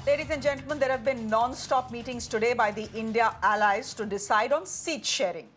Ladies and gentlemen, there have been non-stop meetings today by the India allies to decide on seat sharing.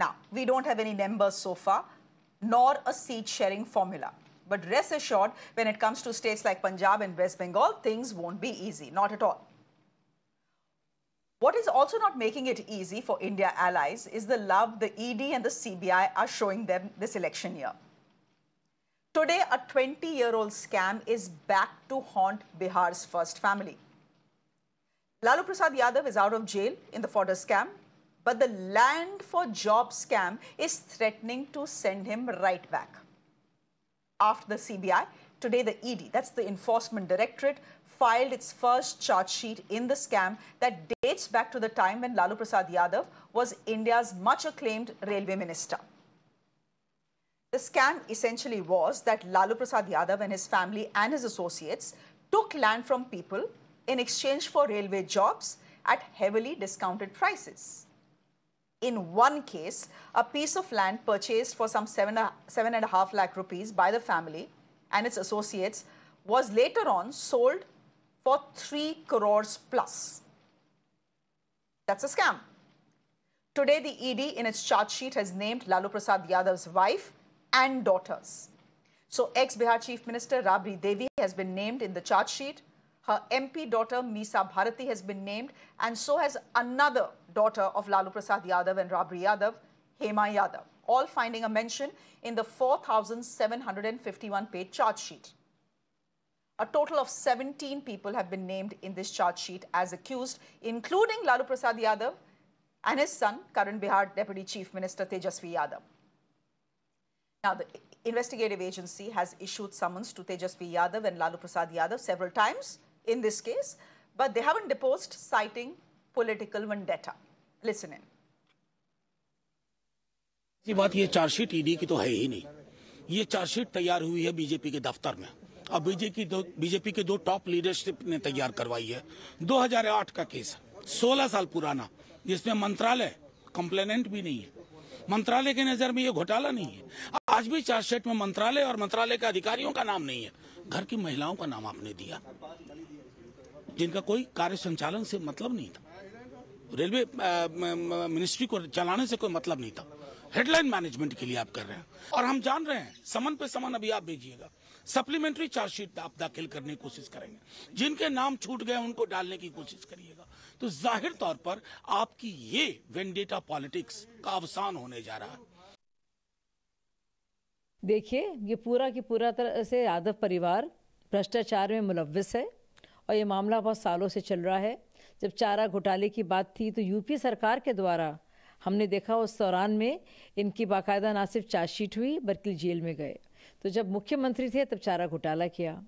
Now, we don't have any numbers so far, nor a seat sharing formula. But rest assured, when it comes to states like Punjab and West Bengal, things won't be easy, not at all. What is also not making it easy for India allies is the love the ED and the CBI are showing them this election year. Today, a 20-year-old scam is back to haunt Bihar's first family. Lalu Prasad Yadav is out of jail in the fodder scam, but the land for job scam is threatening to send him right back. After the CBI, today the ED, that's the Enforcement Directorate, filed its first charge sheet in the scam that dates back to the time when Lalu Prasad Yadav was India's much-acclaimed railway minister. The scam essentially was that Lalu Prasad Yadav and his family and his associates took land from people in exchange for railway jobs at heavily discounted prices. In one case, a piece of land purchased for some 7.5 lakh rupees by the family and its associates was later on sold for 3 crores plus. That's a scam. Today, the ED in its charge sheet has named Lalu Prasad Yadav's wife and daughters. So, ex-Bihar Chief Minister Rabri Devi has been named in the charge sheet. Her MP daughter Meesa Bharati has been named, and so has another daughter of Lalu Prasad Yadav and Rabri Yadav, Hema Yadav, all finding a mention in the 4,751-page charge sheet. A total of 17 people have been named in this charge sheet as accused, including Lalu Prasad Yadav and his son, current Bihar Deputy Chief Minister Tejasvi Yadav. Now, the investigative agency has issued summons to Tejasvi Yadav and Lalu Prasad Yadav several times in this case, but they haven't deposed, citing political vendetta. Listen in. ये बात ये chargesheet ED की तो है ही नहीं। ये chargesheet तैयार हुई है बीजेपी के दफ्तर में और बीजेपी के दो टॉप लीडरशिप ने तैयार करवाई है। 2008 का केस है, 16 साल पुराना, जिसमें मंत्रालय कंप्लेनेंट भी नहीं है। मंत्रालय के नजर में ये घोटाला नहीं है। आज भी चार्जशीट में मंत्रालय और मंत्रालय के अधिकारियों का नाम नहीं है, घर की महिलाओं का नाम आपने दिया, जिनका कोई कार्य संचालन से मतलब नहीं था, रेलवे मिनिस्ट्री को चलाने से कोई मतलब नहीं था, हेडलाइन मैनेजमेंट के लिए आप कर रहे हैं। और हम जान रहे हैं समन पे समन अभी आप भेजिएगा, सप्लीमेंट्री चार्जशीट आप दाखिल करने की कोशिश करेंगे, जिनके नाम छूट गए उनको डालने की कोशिश करिएगा। तो जाहिर तौर पर आपकी ये वेंडेटा पॉलिटिक्स का अवसान होने जा रहा है। देखिए, ये पूरा की पूरा तरह से यादव परिवार भ्रष्टाचार में मुलव्विस है और ये मामला बहुत सालों से चल रहा है। जब चारा घोटाले की बात थी तो यूपी सरकार के द्वारा हमने देखा उस दौरान में इनकी बाकायदा ना सिर्फ चार्जशीट हुई बल्कि जेल में गए। तो जब मुख्यमंत्री थे तब चारा घोटाला किया,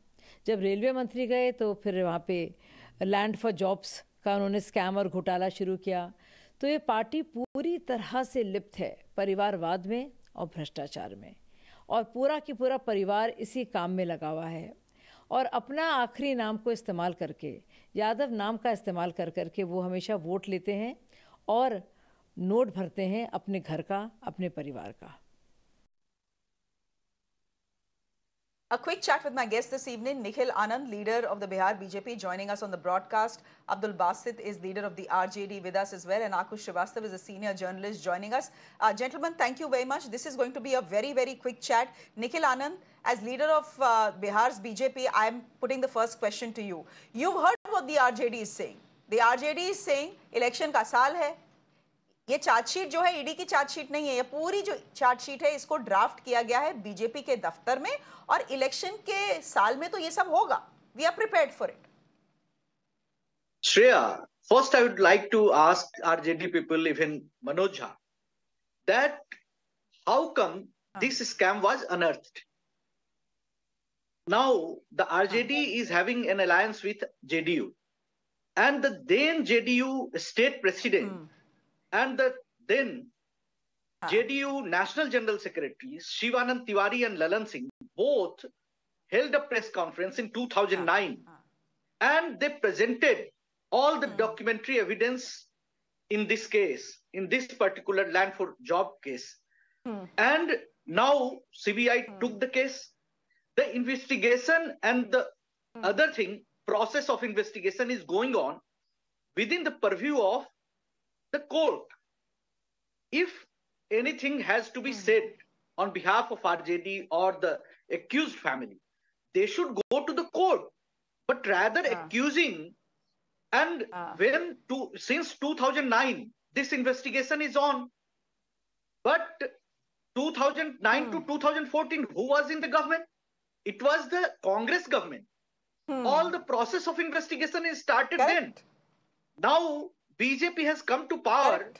जब रेलवे मंत्री गए तो फिर वहाँ पे लैंड फॉर जॉब्स का उन्होंने स्कैम और घोटाला शुरू किया। तो ये पार्टी पूरी तरह से लिप्त है परिवारवाद में और भ्रष्टाचार में, और पूरा की पूरा परिवार इसी काम में लगा हुआ है। और अपना आखिरी नाम को इस्तेमाल करके, यादव नाम का इस्तेमाल कर करके वो हमेशा वोट लेते हैं और नोट भरते हैं अपने घर का, अपने परिवार का। A quick chat with my guest this evening, Nikhil Anand, leader of the Bihar BJP, joining us on the broadcast. Abdul Basit is leader of the RJD with us as well, and Akush Srivastav is a senior journalist joining us. Gentlemen, thank you very much. This is going to be a very, very quick chat. Nikhil Anand, as leader of Bihar's BJP, I am putting the first question to you. You've heard what the RJD is saying. The RJD is saying election का साल है, ये chargesheet जो है ED की chargesheet नहीं है, ये पूरी जो चार्जशीट है इसको ड्राफ्ट किया गया है बीजेपी के दफ्तर में, और इलेक्शन के साल में तो ये सब होगा. We are prepared for it. Shreya, first I would like to ask RJD people, even Manoj Jha, that how come this scam was unearthed? Now the RJD is having an alliance with JDU, and the then JDU state president and the then JDU National General Secretaries Shivanand Tiwari and Lalan Singh both held a press conference in 2009, and they presented all the documentary evidence in this case, in this particular land for job case. And now CBI took the case. The investigation and the other thing process of investigation is going on within the purview of the court. If anything has to be said on behalf of RJD or the accused family, they should go to the court, but rather accusing. And since 2009, this investigation is on. But 2009 to 2014, who was in the government? It was the Congress government. All the process of investigation is started then. Now BJP has come to power.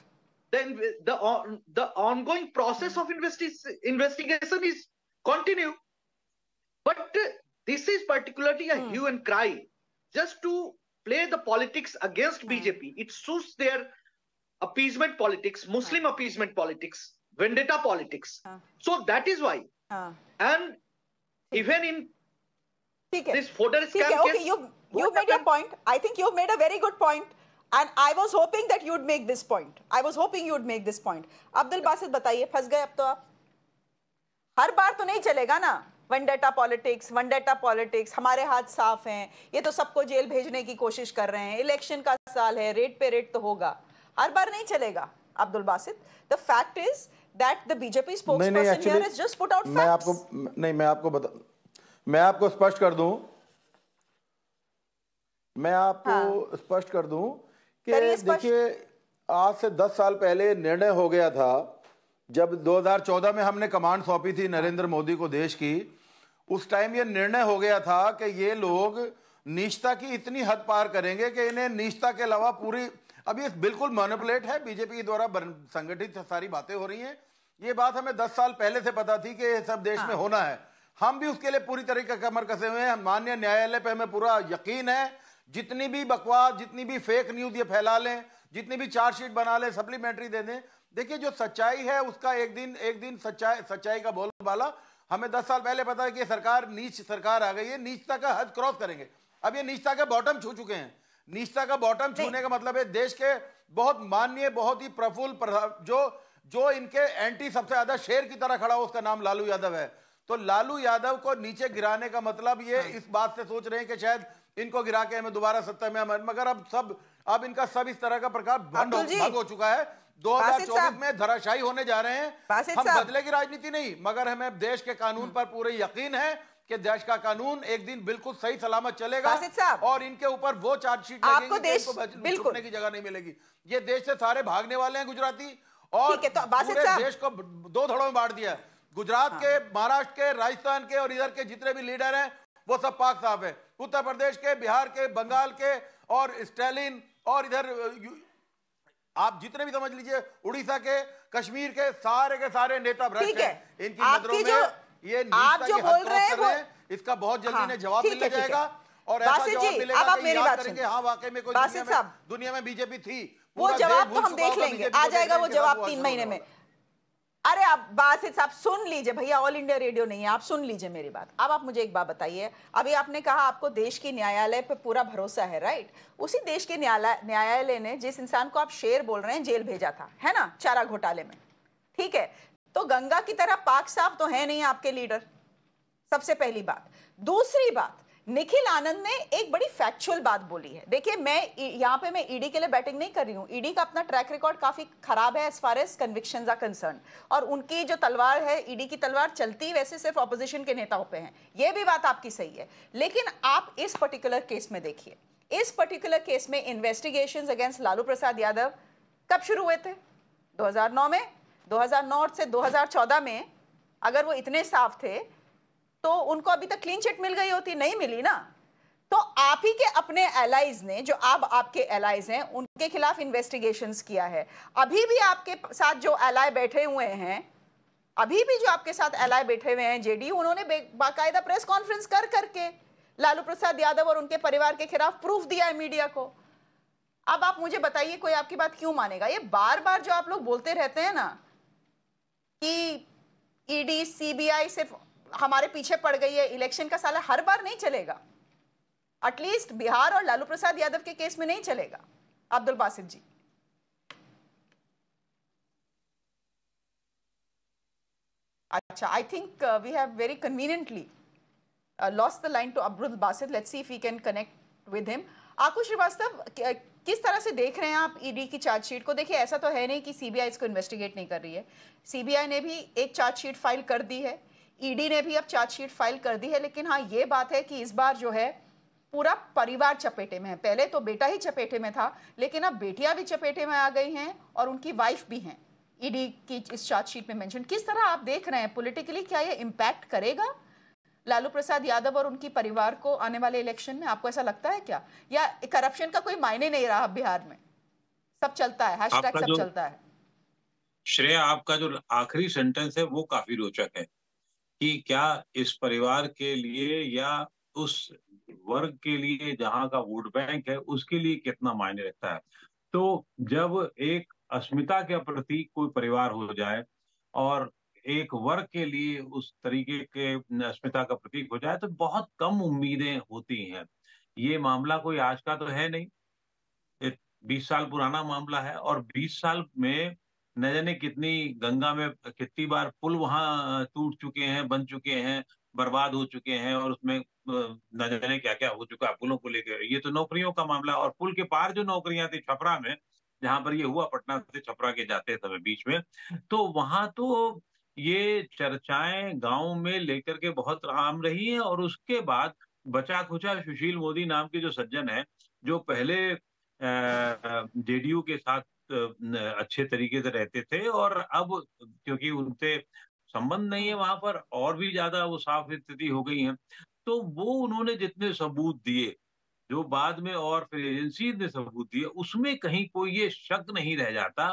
Then the ongoing process of investigation is continue. But this is particularly a hue and cry just to play the politics against BJP. It suits their appeasement politics, Muslim appeasement politics, vendetta politics. So that is why. And even in this Fodder scam case, you've made your point. I think you've made a very good point. And I was hoping that you'd make this point. Abdul Basit, बताइए, फंस गए अब तो आप? हर बार तो नहीं चलेगा ना वेंडेटा पॉलिटिक्स, हमारे हाथ साफ हैं, ये तो सबको जेल भेजने की कोशिश कर रहे हैं, इलेक्शन का साल है, रेट पे रेट तो होगा, हर बार नहीं चलेगा. Abdul Basit, the fact is that the BJP spokesperson here has just put out facts. मैं आपको स्पष्ट कर दूं कि देखिए, आज से 10 साल पहले निर्णय हो गया था, जब 2014 में हमने कमांड सौंपी थी नरेंद्र मोदी को देश की, उस टाइम ये निर्णय हो गया था कि ये लोग नीचता की इतनी हद पार करेंगे कि इन्हें नीचता के अलावा पूरी, अब ये बिल्कुल मैनिपुलेट है, बीजेपी के द्वारा संगठित सारी बातें हो रही हैं. ये बात हमें 10 साल पहले से पता थी कि ये सब देश में होना है. हम भी उसके लिए पूरी तरीके से कमर कसे हुए हैं. माननीय न्यायालय पे हमें पूरा यकीन है. जितनी भी बकवास, जितनी भी फेक न्यूज ये फैला लें, जितनी भी चार्जशीट बना लें, सप्लीमेंट्री दे दें, देखिए जो सच्चाई है उसका एक दिन सच्चाई का बोलबाला. हमें 10 साल पहले पता है कि सरकार नीच सरकार आ गई है, नीचता का हद क्रॉस करेंगे. अब ये नीचता का बॉटम छू चुके हैं. नीचता का बॉटम छूने का मतलब है देश के बहुत माननीय, बहुत ही प्रफुल्ल, जो इनके एंटी सबसे ज्यादा शेर की तरह खड़ा हो, उसका नाम लालू यादव है. तो लालू यादव को नीचे गिराने का मतलब ये इस बात से सोच रहे हैं कि शायद इनको गिरा के हमें दोबारा सत्ता में, मगर अब इनका सब इस तरह का प्रकार भंग हो चुका है. 2024 में धराशायी होने जा रहे हैं. हम बदले की राजनीति नहीं, मगर हमें देश के कानून पर पूरे यकीन है कि देश का कानून एक दिन बिल्कुल सही सलामत चलेगा और इनके ऊपर वो चार्जशीट लगेगी कि छुपने की जगह नहीं मिलेगी. ये देश से सारे भागने वाले हैं गुजराती, और पूरे देश को 2 धड़ों में बांट दिया. गुजरात के, महाराष्ट्र के, राजस्थान के और इधर के जितने भी लीडर हैं वो सब पाक साफ है. उत्तर प्रदेश के, बिहार के, बंगाल के और स्टालिन, और इधर आप जितने भी समझ लीजिए, उड़ीसा के, कश्मीर के सारे नेता भ्रष्ट हैं. इनकी नजरों में ये आप जो बोल रहे हैं वो इसका बहुत जल्दी ने जवाब मिल जाएगा. और ऐसा जवाब मिलेगा कि याद करेंगे, हाँ वाकई में कोई दुनिया में बीजेपी थी. वो जवाब तो हम देख लेंगे, आ जाएगा वो जवाब 3 महीने में. अरे आप बासित साहब सुन लीजिए भैया, ऑल इंडिया रेडियो नहीं है, आप सुन लीजिए मेरी बात. अब आप मुझे एक बात बताइए, अभी आपने कहा आपको देश की न्यायालय पे पूरा भरोसा है, राइट? उसी देश के न्यायालय ने जिस इंसान को आप शेर बोल रहे हैं जेल भेजा था, है ना, चारा घोटाले में, ठीक है? तो गंगा की तरह पाक साफ तो है नहीं आपके लीडर, सबसे पहली बात. दूसरी बात, निखिल आनंद ने एक बड़ी फैक्चुअल बात बोली है. देखिए, मैं ईडी के लिए बैटिंग नहीं कर रही हूं. ईडी का अपना ट्रैक रिकॉर्ड काफी खराब है as far as convictions are concerned, और उनकी जो तलवार है, ईडी की तलवार चलती वैसे सिर्फ ऑपोजिशन के नेताओं पे है. ये भी बात आपकी सही है. लेकिन आप इस पर्टिकुलर केस में देखिए, इस पर्टिकुलर केस में इन्वेस्टिगेशंस अगेंस्ट लालू प्रसाद यादव कब शुरू हुए थे? 2009 में. 2009 से 2014 में अगर वो इतने साफ थे तो उनको अभी तक क्लीन चिट मिल गई होती, नहीं मिली ना. तो आप ही के अपने एलाइज ने, जो आपके एलाइज हैं, उनके खिलाफ इन्वेस्टिगेशंस किया है. अभी भी आपके साथ जो एलाय बैठे हुए हैं, जेडीयू, उन्होंने बाकायदा प्रेस कॉन्फ्रेंस करके लालू प्रसाद यादव और उनके परिवार के खिलाफ प्रूफ दिया है मीडिया को. अब आप मुझे बताइए, कोई आपकी बात क्यों मानेगा? ये बार बार जो आप लोग बोलते रहते हैं ना कि ईडी सीबीआई सिर्फ हमारे पीछे पड़ गई है, इलेक्शन का साला, हर बार नहीं चलेगा. एटलीस्ट बिहार और लालू प्रसाद यादव के केस में नहीं चलेगा. अब्दुल बासित जी. अच्छा, I think we have very conveniently lost the line to Abdul Basit. Let's see if we can connect with him. Aakush Srivastava, किस तरह से देख रहे हैं आप ईडी की चार्जशीट को? देखिए, ऐसा तो है नहीं कि सीबीआई इसको इन्वेस्टिगेट नहीं कर रही है। सीबीआई ने भी एक चार्जशीट फाइल कर दी है, ईडी ने भी अब चार्जशीट फाइल कर दी है, लेकिन हाँ ये बात है कि इस बार जो है पूरा परिवार चपेटे में है। पहले तो बेटा ही चपेटे में था, लेकिन अब बेटियां भी चपेटे में आ गई हैं और उनकी वाइफ भी हैं ईडी की इस चार्जशीट में मेंशन। किस तरह आप देख रहे हैं पॉलिटिकली, क्या ये इम्पैक्ट करेगा लालू प्रसाद यादव और उनकी परिवार को आने वाले इलेक्शन में? आपको ऐसा लगता है क्या, या करप्शन का कोई मायने नहीं रहा बिहार में, सब चलता है, हैशटैग सब चलता है? श्रेया, आपका जो आखिरी सेंटेंस है वो काफी रोचक है कि क्या इस परिवार के लिए या उस वर्ग के लिए जहां का वोट बैंक है उसके लिए कितना मायने रखता है। तो जब एक अस्मिता के प्रति कोई परिवार हो जाए और एक वर्ग के लिए उस तरीके के अस्मिता का प्रतीक हो जाए तो बहुत कम उम्मीदें होती हैं। ये मामला कोई आज का तो है नहीं, 20 साल पुराना मामला है और 20 साल में न जाने कितनी गंगा में कितनी बार पुल वहां टूट चुके हैं, बन चुके हैं, बर्बाद हो चुके हैं और उसमें न जाने क्या क्या हो चुका है पुलों को लेकर। ये तो नौकरियों का मामला, और पुल के पार जो नौकरियां थी छपरा में, जहां पर ये हुआ, पटना से छपरा के जाते समय बीच में, तो वहां तो ये चर्चाएं गांव में लेकर के बहुत आम रही है। और उसके बाद बचा खुचा सुशील मोदी नाम के जो सज्जन है, जो पहले जेडीयू के साथ अच्छे तरीके से रहते थे और अब क्योंकि उनसे संबंध नहीं है वहां पर और भी ज्यादा वो साफ स्थिति हो गई है, तो वो उन्होंने जितने सबूत दिए जो बाद में और फिर एजेंसी ने सबूत दिए, उसमें कहीं कोई ये शक नहीं रह जाता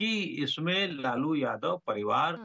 कि इसमें लालू यादव परिवार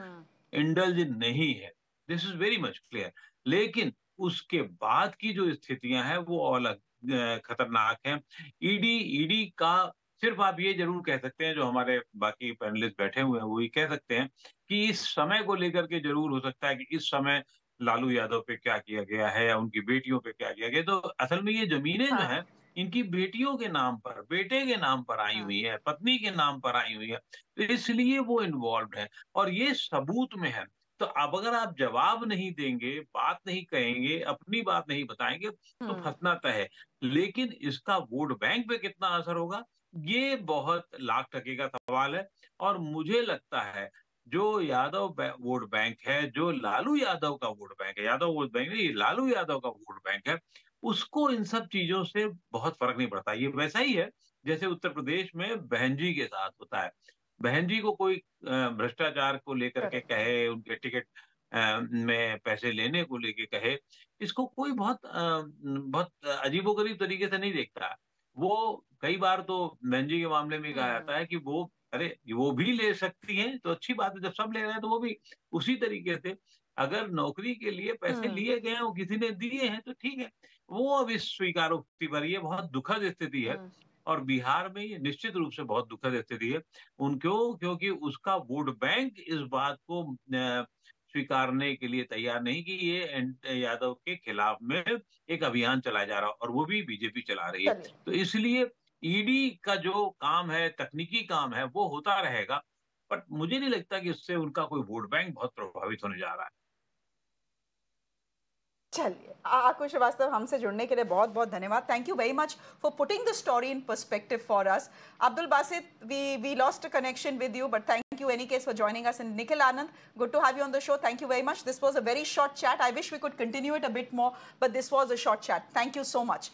इंडल्ज नहीं है। This is very much clear. लेकिन उसके बाद की जो स्थितियां हैं वो अलग खतरनाक हैं। ईडी का सिर्फ आप ये जरूर कह सकते हैं, जो हमारे बाकी पैनलिस्ट बैठे हुए हैं वो ये कह सकते हैं कि इस समय को लेकर के जरूर हो सकता है कि इस समय लालू यादव पे क्या किया गया है या उनकी बेटियों पे क्या किया गया। तो असल में ये जमीनें जो हैं इनकी बेटियों के नाम पर, बेटे के नाम पर आई हुई है, पत्नी के नाम पर आई हुई है, तो इसलिए वो इन्वॉल्व है और ये सबूत में है। तो अब अगर आप जवाब नहीं देंगे, बात नहीं कहेंगे, अपनी बात नहीं बताएंगे तो फंसना तय है। लेकिन इसका वोट बैंक पे कितना असर होगा ये बहुत लाख टके का सवाल है। और मुझे लगता है जो यादव वोट बैंक है, जो लालू यादव का वोट बैंक है, यादव वोट बैंक नहीं, लालू यादव का वोट बैंक है, उसको इन सब चीजों से बहुत फर्क नहीं पड़ता। ये वैसा ही है जैसे उत्तर प्रदेश में बहन जी के साथ होता है। बहन जी को कोई भ्रष्टाचार को लेकर के कहे, उनके टिकट में पैसे लेने को लेके कहे, इसको कोई बहुत अजीबोगरीब तरीके से नहीं देखता। वो कई बार तो बहन जी के मामले में कहा जाता है कि वो अरे वो भी ले सकती हैं तो अच्छी बात है, जब सब ले रहे हैं तो वो भी उसी तरीके से अगर नौकरी के लिए पैसे लिए गए हैं, वो किसी ने दिए हैं तो ठीक है, वो अब इस स्वीकारोक्ति पर। ये बहुत दुखद स्थिति है और बिहार में ये निश्चित रूप से बहुत दुखद स्थिति है उनको, क्योंकि उसका वोट बैंक इस बात को स्वीकारने के लिए तैयार नहीं कि ये यादव के खिलाफ में एक अभियान चलाया जा रहा और वो भी बीजेपी चला रही है। तो इसलिए ईडी का जो काम है, तकनीकी काम है, वो होता रहेगा, बट मुझे नहीं लगता कि उससे उनका कोई वोट बैंक बहुत प्रभावित होने जा रहा है। चलिए, आकुश श्रीवास्तव, हमसे जुड़ने के लिए बहुत बहुत धन्यवाद। Thank you very much for putting the story in perspective for us. Abdul Basit, we lost a connection with you, but thank you any case for joining us. And Nikhil Anand, good to have you on the show. Thank you very much. This was a very short chat. I wish we could continue it a bit more, but this was a short chat. Thank you so much.